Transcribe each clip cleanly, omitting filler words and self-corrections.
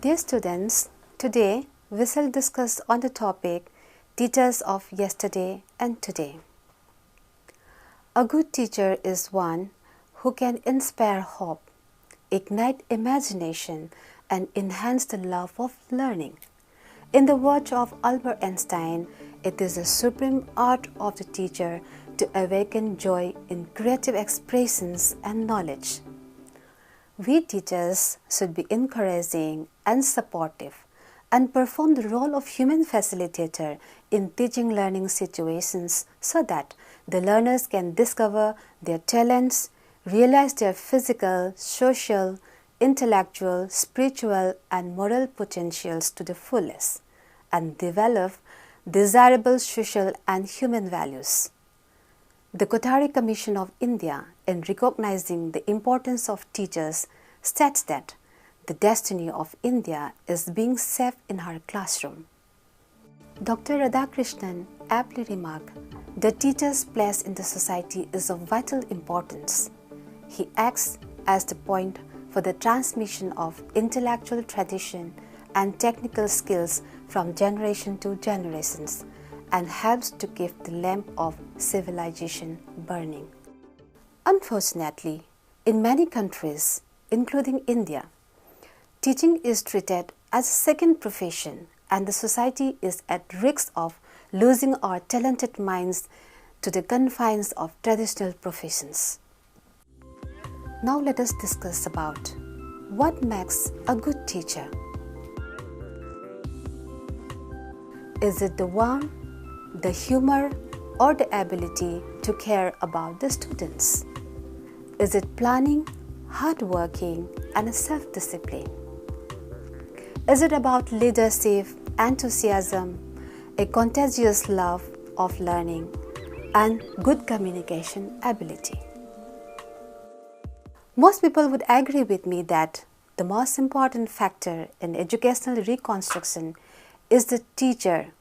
Dear students, today we shall discuss on the topic Teachers of Yesterday and Today. A good teacher is one who can inspire hope, ignite imagination, and enhance the love of learning. In the words of Albert Einstein, it is the supreme art of the teacher to awaken joy in creative expressions and knowledge. We teachers should be encouraging and supportive and perform the role of human facilitator in teaching learning situations so that the learners can discover their talents, realize their physical, social, intellectual, spiritual and moral potentials to the fullest and develop desirable social and human values. The Kothari Commission of India, in recognizing the importance of teachers, states that the destiny of India is being shaped in her classroom. Dr. Radhakrishnan aptly remarked, "The teacher's place in the society is of vital importance. He acts as the point for the transmission of intellectual tradition and technical skills from generation to generations, and helps to keep the lamp of civilization burning." Unfortunately, in many countries, including India, teaching is treated as a second profession and the society is at risk of losing our talented minds to the confines of traditional professions. Now let us discuss about what makes a good teacher. Is it the warmth, the humor, or the ability to care about the students? Is it planning, hardworking, and self-discipline? Is it about leadership, enthusiasm, a contagious love of learning, and good communication ability? Most people would agree with me that the most important factor in educational reconstruction is the teacher,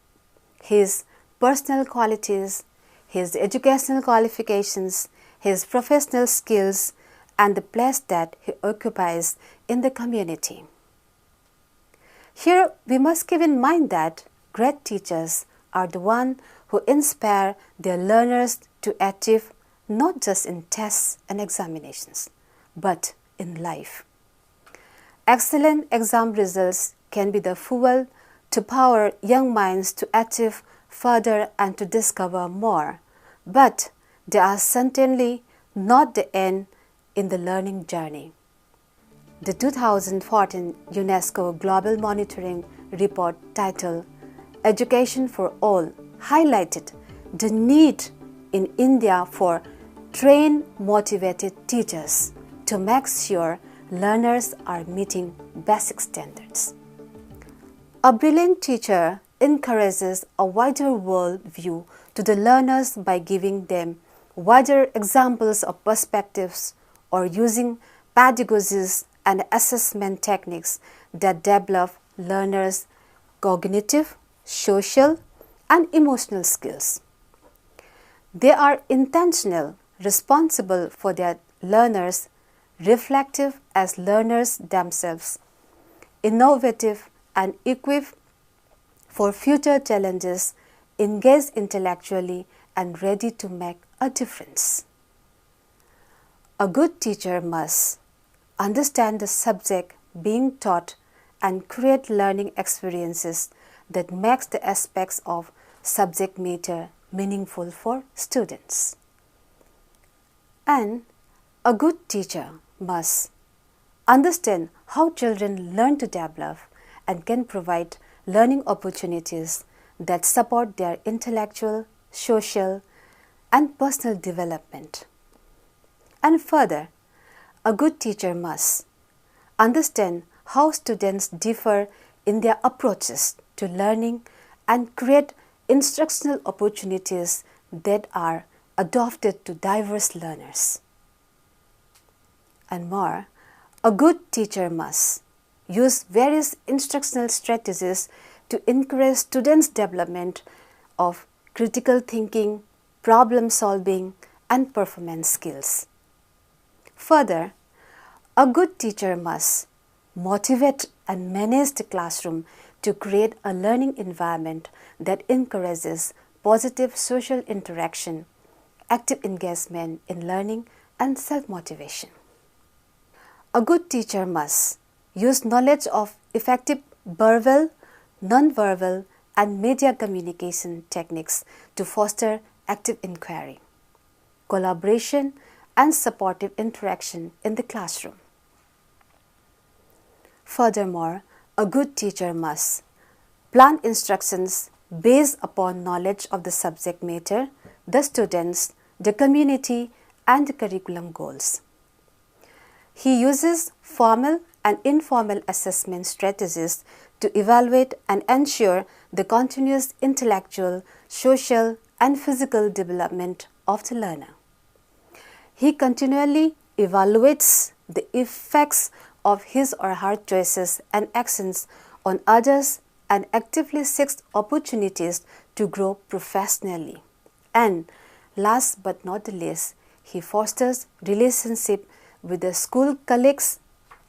his personal qualities, his educational qualifications, his professional skills, and the place that he occupies in the community. Here we must keep in mind that great teachers are the ones who inspire their learners to achieve not just in tests and examinations, but in life. Excellent exam results can be the fuel to power young minds to achieve further and to discover more, but they are certainly not the end in the learning journey. The 2014 UNESCO Global Monitoring Report titled Education for All highlighted the need in India for trained, motivated teachers to make sure learners are meeting basic standards. A brilliant teacher encourages a wider world view to the learners by giving them wider examples of perspectives or using pedagogies and assessment techniques that develop learners' cognitive, social, and emotional skills. They are intentional, responsible for their learners, reflective as learners themselves, innovative and equipped for future challenges, engaged intellectually and ready to make a difference. A good teacher must understand the subject being taught and create learning experiences that makes the aspects of subject matter meaningful for students. And a good teacher must understand how children learn to develop and can provide learning opportunities that support their intellectual, social, and personal development. And further, a good teacher must understand how students differ in their approaches to learning and create instructional opportunities that are adopted to diverse learners. And more, a good teacher must use various instructional strategies to encourage students' development of critical thinking, problem solving, and performance skills. Further, a good teacher must motivate and manage the classroom to create a learning environment that encourages positive social interaction, active engagement in learning, and self-motivation. A good teacher must use knowledge of effective verbal, non-verbal, and media communication techniques to foster active inquiry, collaboration, and supportive interaction in the classroom. Furthermore, a good teacher must plan instructions based upon knowledge of the subject matter, the students, the community, and the curriculum goals. He uses formal and informal assessment strategies to evaluate and ensure the continuous intellectual, social, and physical development of the learner. He continually evaluates the effects of his or her choices and actions on others and actively seeks opportunities to grow professionally. And last but not the least, he fosters relationship with the school colleagues,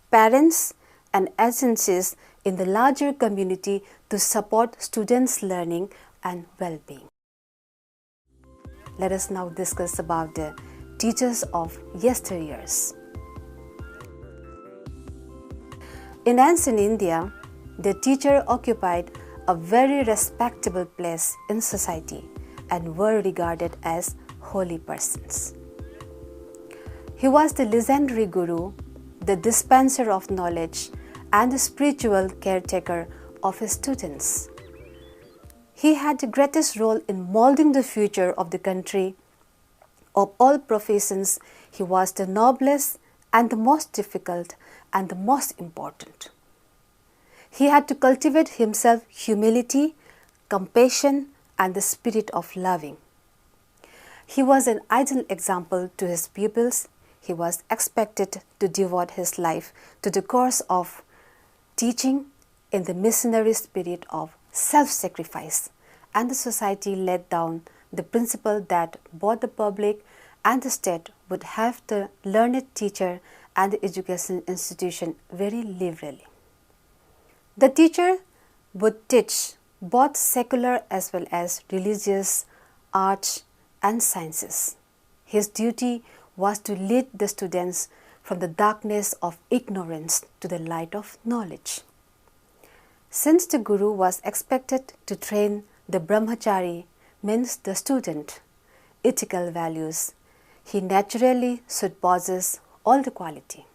parents, and agencies in the larger community to support students' learning and well-being. Let us now discuss about the teachers of yesteryears. In ancient India, the teacher occupied a very respectable place in society and were regarded as holy persons. He was the legendary guru, the dispenser of knowledge, and the spiritual caretaker of his students. He had the greatest role in molding the future of the country. Of all professions, he was the noblest and the most difficult and the most important. He had to cultivate himself humility, compassion, and the spirit of loving. He was an ideal example to his pupils. He was expected to devote his life to the course of teaching in the missionary spirit of self-sacrifice, and the society laid down the principle that both the public and the state would have the learned teacher and the education institution very liberally. The teacher would teach both secular as well as religious, arts, and sciences. His duty was to lead the students from the darkness of ignorance to the light of knowledge. Since the guru was expected to train the brahmachari, means the student, ethical values, he naturally should possess all the quality.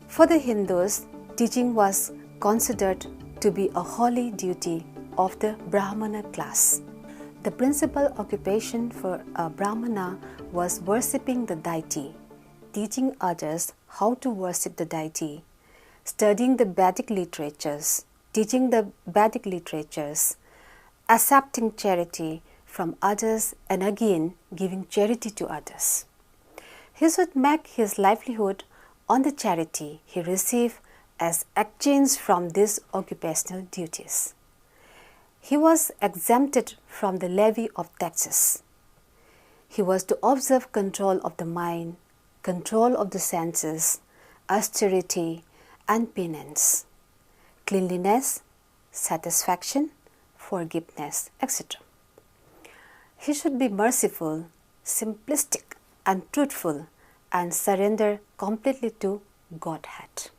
For the Hindus, teaching was considered to be a holy duty of the Brahmana class. The principal occupation for a Brahmana was worshipping the deity, teaching others how to worship the deity, studying the Vedic literatures, teaching the Vedic literatures, accepting charity from others, and again giving charity to others. He should make his livelihood on the charity he received as exchange from these occupational duties. He was exempted from the levy of taxes. He was to observe control of the mind, control of the senses, austerity, and penance, cleanliness, satisfaction, forgiveness, etc. He should be merciful, simplistic, and truthful, and surrender completely to Godhead.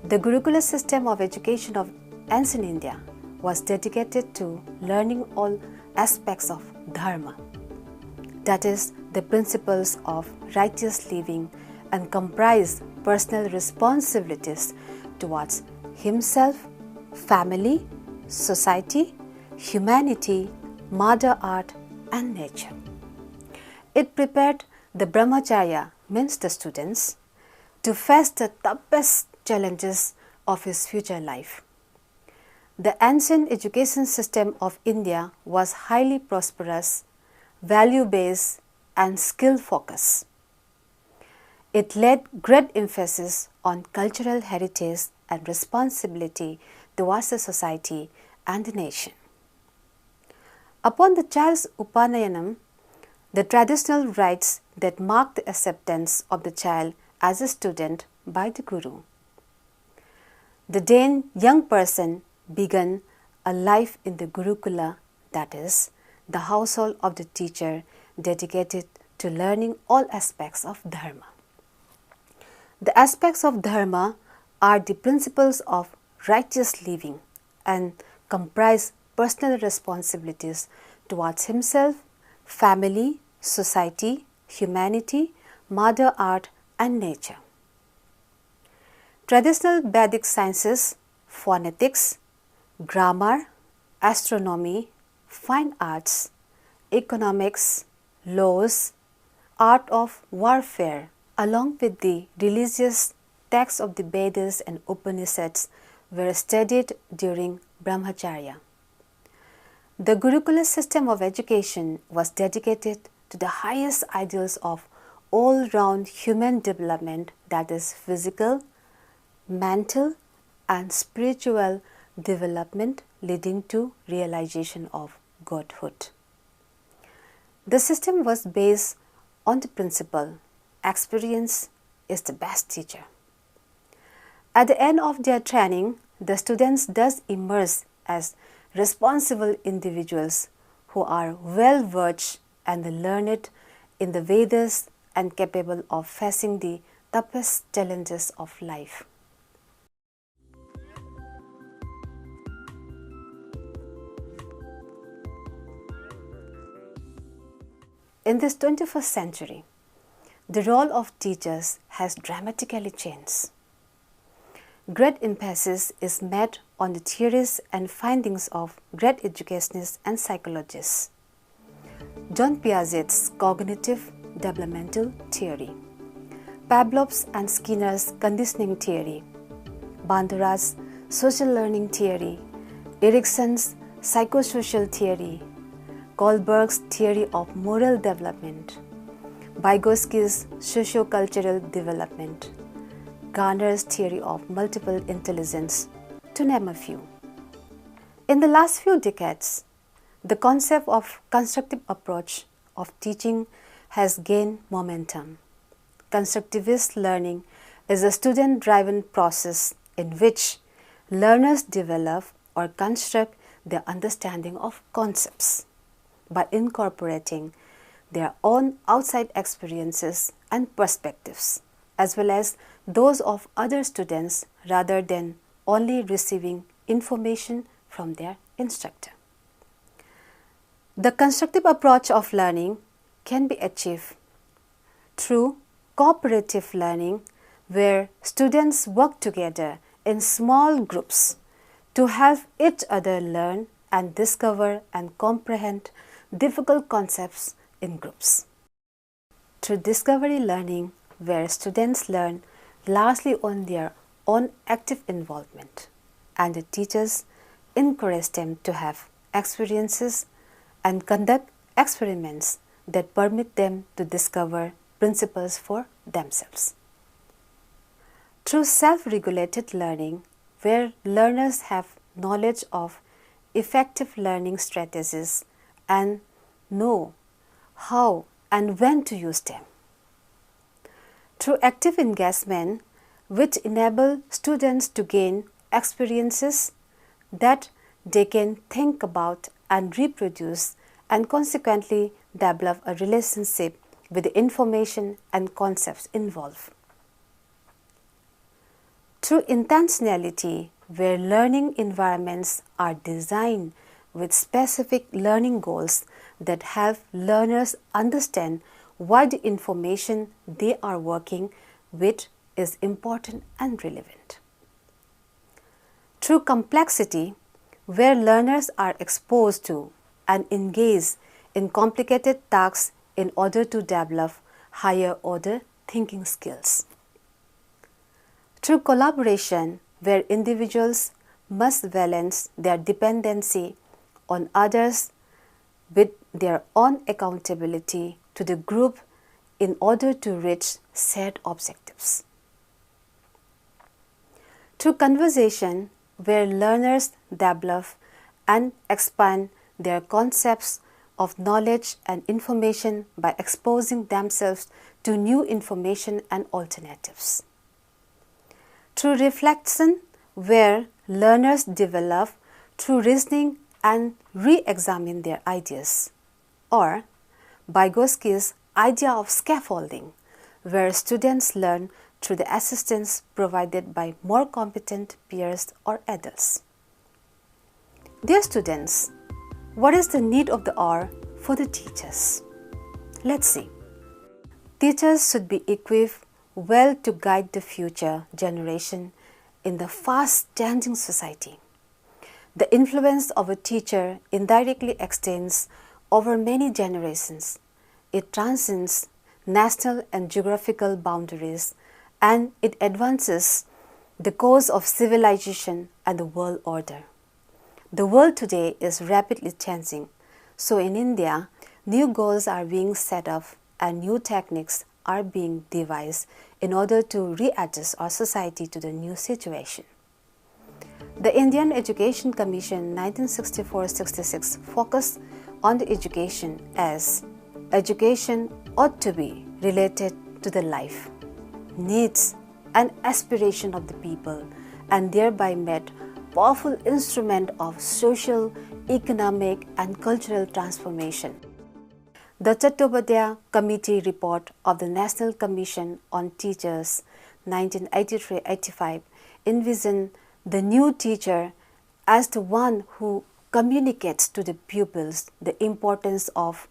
The Gurukula system of education of ancient India was dedicated to learning all aspects of Dharma, that is, the principles of righteous living, and comprised personal responsibilities towards himself, family, society, humanity, mother art, and nature. It prepared the brahmacharya, means the students, to face the toughest challenges of his future life. The ancient education system of India was highly prosperous, value-based, and skill-focused. It laid great emphasis on cultural heritage and responsibility towards the society and the nation. Upon the child's Upanayanam, the traditional rites that mark the acceptance of the child as a student by the Guru the then young person began a life in the Gurukula, that is, the household of the teacher dedicated to learning all aspects of Dharma. The aspects of Dharma are the principles of righteous living and comprise personal responsibilities towards himself, family, society, humanity, mother earth and nature. Traditional Vedic sciences, phonetics, grammar, astronomy, fine arts, economics, laws, art of warfare, along with the religious texts of the Vedas and Upanishads were studied during Brahmacharya. The Gurukula system of education was dedicated to the highest ideals of all-round human development, that is physical, mental and spiritual development leading to realization of godhood. The system was based on the principle, experience is the best teacher. At the end of their training, the students thus emerge as responsible individuals who are well versed and learned in the Vedas and capable of facing the toughest challenges of life. In this 21st century, the role of teachers has dramatically changed. Great emphasis is made on the theories and findings of great educationists and psychologists. John Piaget's cognitive developmental theory, Pavlov's and Skinner's conditioning theory, Bandura's social learning theory, Erickson's psychosocial theory, Kohlberg's theory of moral development, Vygotsky's socio-cultural development, Garner's theory of multiple intelligence, to name a few. In the last few decades, the concept of constructive approach of teaching has gained momentum. Constructivist learning is a student-driven process in which learners develop or construct their understanding of concepts by incorporating their own outside experiences and perspectives, as well as those of other students rather than only receiving information from their instructor. The constructive approach of learning can be achieved through cooperative learning, where students work together in small groups to help each other learn and discover and comprehend difficult concepts in groups. Through discovery learning, where students learn largely on their own active involvement, and the teachers encourage them to have experiences and conduct experiments that permit them to discover principles for themselves. Through self-regulated learning, where learners have knowledge of effective learning strategies and know how and when to use them. Through active engagement, which enable students to gain experiences that they can think about and reproduce, and consequently develop a relationship with the information and concepts involved. Through intentionality, where learning environments are designed with specific learning goals that help learners understand why the information they are working with is important and relevant. Through complexity, where learners are exposed to and engage in complicated tasks in order to develop higher order thinking skills. Through collaboration, where individuals must balance their dependency on others with their own accountability to the group in order to reach shared objectives. Through conversation, where learners develop and expand their concepts of knowledge and information by exposing themselves to new information and alternatives. Through reflection, where learners develop through reasoning and re-examine their ideas, or Vygotsky's idea of scaffolding, where students learn through the assistance provided by more competent peers or adults. Dear students, what is the need of the hour for the teachers? Let's see. Teachers should be equipped well to guide the future generation in the fast-changing society. The influence of a teacher indirectly extends over many generations. It transcends national and geographical boundaries, and it advances the cause of civilization and the world order. The world today is rapidly changing, so in India, new goals are being set up and new techniques are being devised in order to readjust our society to the new situation. The Indian Education Commission 1964-66 focused on the education as education ought to be related to the life, needs and aspiration of the people, and thereby made powerful instrument of social, economic and cultural transformation. The Chattopadhyay Committee report of the National Commission on Teachers 1983-85 envisioned the new teacher as the one who communicates to the pupils the importance of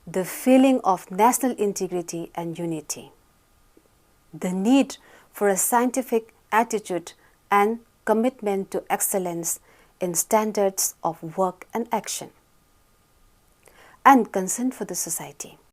the feeling of national integrity and unity, the need for a scientific attitude and commitment to excellence in standards of work and action, and concern for the society.